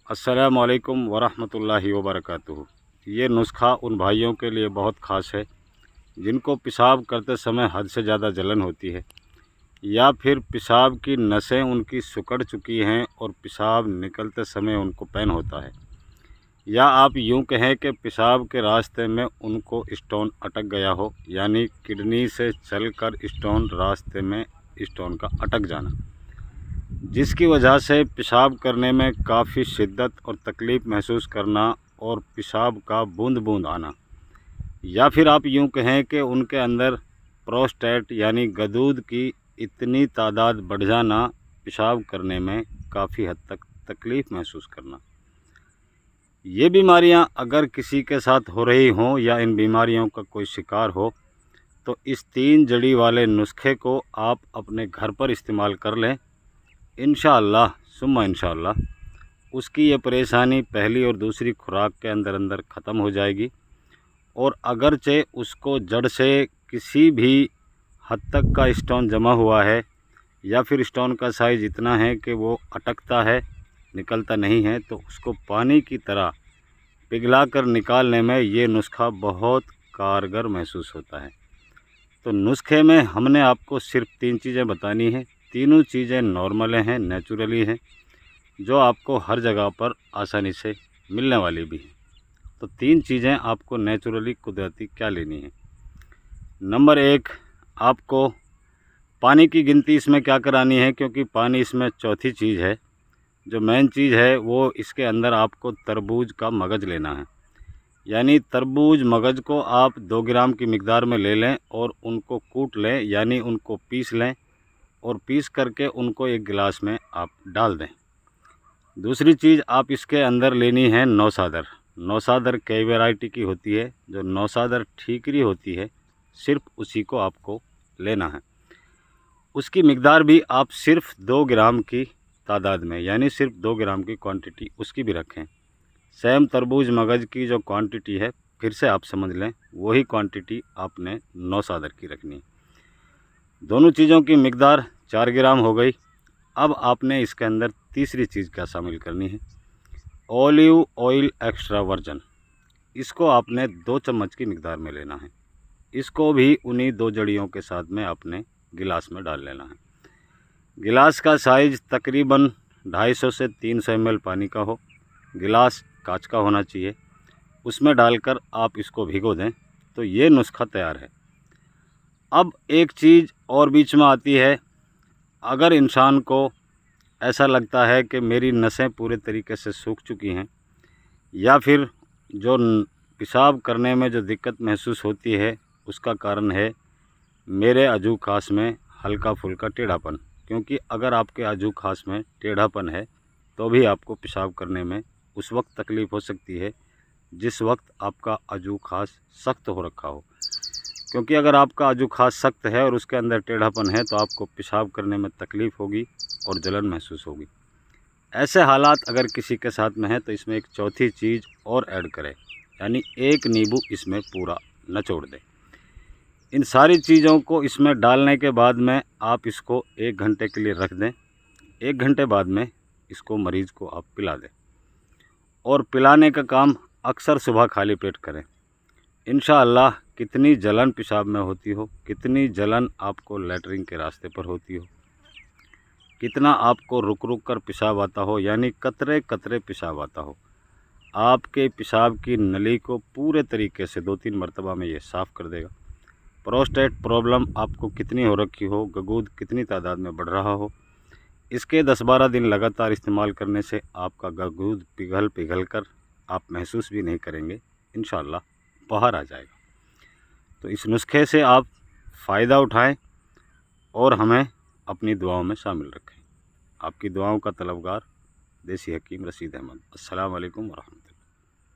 अस्सलामुअलैकुम वरहमतुल्लाहि वबरकातुहू। ये नुस्खा उन भाइयों के लिए बहुत ख़ास है जिनको पेशाब करते समय हद से ज़्यादा जलन होती है, या फिर पेशाब की नसें उनकी सिकुड़ चुकी हैं और पेशाब निकलते समय उनको पेन होता है, या आप यूँ कहें कि पेशाब के रास्ते में उनको स्टोन अटक गया हो, यानी किडनी से चलकर स्टोन रास्ते में स्टोन का अटक जाना, जिसकी वजह से पेशाब करने में काफ़ी शिद्दत और तकलीफ़ महसूस करना और पेशाब का बूंद बूंद आना, या फिर आप यूँ कहें कि उनके अंदर प्रोस्टेट यानी गदूद की इतनी तादाद बढ़ जाना, पेशाब करने में काफ़ी हद तक तकलीफ़ महसूस करना। ये बीमारियां अगर किसी के साथ हो रही हों या इन बीमारियों का कोई शिकार हो, तो इस 3 जड़ी वाले नुस्खे को आप अपने घर पर इस्तेमाल कर लें। इंशाअल्लाह सुम्मा इंशाअल्लाह उसकी ये परेशानी पहली और दूसरी खुराक के अंदर ख़त्म हो जाएगी, और अगरचे उसको जड़ से किसी भी हद तक का स्टोन जमा हुआ है, या फिर स्टोन का साइज़ इतना है कि वो अटकता है, निकलता नहीं है, तो उसको पानी की तरह पिघलाकर निकालने में ये नुस्खा बहुत कारगर महसूस होता है। तो नुस्खे में हमने आपको सिर्फ 3 चीज़ें बतानी हैं। तीनों चीज़ें नॉर्मल हैं, नेचुरली हैं, जो आपको हर जगह पर आसानी से मिलने वाली भी हैं। तो 3 चीज़ें आपको नेचुरली कुदरती क्या लेनी है। नंबर 1, आपको पानी की गिनती इसमें क्या करानी है, क्योंकि पानी इसमें चौथी चीज़ है। जो मेन चीज़ है वो इसके अंदर आपको तरबूज का मगज़ लेना है, यानी तरबूज मगज़ को आप 2 ग्राम की मिकदार में ले लें और उनको कूट लें, यानी उनको पीस लें, और पीस करके उनको एक गिलास में आप डाल दें। दूसरी चीज़ आप इसके अंदर लेनी है नौसादर। नौसादर कई वैरायटी की होती है, जो नौसादर ठीकरी होती है सिर्फ उसी को आपको लेना है। उसकी मिकदार भी आप सिर्फ 2 ग्राम की तादाद में, यानी सिर्फ 2 ग्राम की क्वांटिटी उसकी भी रखें। सेम तरबूज मगज़ की जो क्वांटिटी है, फिर से आप समझ लें, वही क्वांटिटी आपने नौसादर की रखनी है। दोनों चीज़ों की मिकदार 4 ग्राम हो गई। अब आपने इसके अंदर तीसरी चीज़ क्या शामिल करनी है, ऑलिव ऑयल एक्स्ट्रा वर्जन। इसको आपने 2 चम्मच की मिकदार में लेना है। इसको भी उन्हीं 2 जड़ियों के साथ में आपने गिलास में डाल लेना है। गिलास का साइज़ तकरीबन 250 से 300 ml पानी का हो। गिलास कांच का होना चाहिए। उसमें डालकर आप इसको भिगो दें, तो ये नुस्खा तैयार है। अब एक चीज़ और बीच में आती है, अगर इंसान को ऐसा लगता है कि मेरी नसें पूरे तरीके से सूख चुकी हैं, या फिर जो पेशाब करने में जो दिक्कत महसूस होती है उसका कारण है मेरे अजू खास में हल्का फुल्का टेढ़ापन, क्योंकि अगर आपके अजू खास में टेढ़ापन है तो भी आपको पेशाब करने में उस वक्त तकलीफ़ हो सकती है जिस वक्त आपका अजू खास सख्त हो रखा हो। क्योंकि अगर आपका अजू खास सख्त है और उसके अंदर टेढ़ापन है, तो आपको पेशाब करने में तकलीफ़ होगी और जलन महसूस होगी। ऐसे हालात अगर किसी के साथ में है, तो इसमें एक चौथी चीज़ और ऐड करें, यानी 1 नींबू इसमें पूरा निचोड़ दें। इन सारी चीज़ों को इसमें डालने के बाद में आप इसको 1 घंटे के लिए रख दें। 1 घंटे बाद में इसको मरीज़ को आप पिला दें, और पिलाने का काम अक्सर सुबह खाली पेट करें। इंशाअल्लाह कितनी जलन पेशाब में होती हो, कितनी जलन आपको लैट्रिन के रास्ते पर होती हो, कितना आपको रुक रुक कर पेशाब आता हो, यानी कतरे कतरे पेशाब आता हो, आपके पेशाब की नली को पूरे तरीके से 2-3 मरतबा में ये साफ़ कर देगा। प्रोस्टेट प्रॉब्लम आपको कितनी हो रखी हो, गगूद कितनी तादाद में बढ़ रहा हो, इसके 10-12 दिन लगातार इस्तेमाल करने से आपका गगूद पिघल कर आप महसूस भी नहीं करेंगे, इंशाअल्लाह बाहर आ जाएगा। तो इस नुस्खे से आप फ़ायदा उठाएं और हमें अपनी दुआओं में शामिल रखें। आपकी दुआओं का तलबगार देसी हकीम रशीद अहमद। अस्सलाम वालेकुम वरहमतुल्लाह।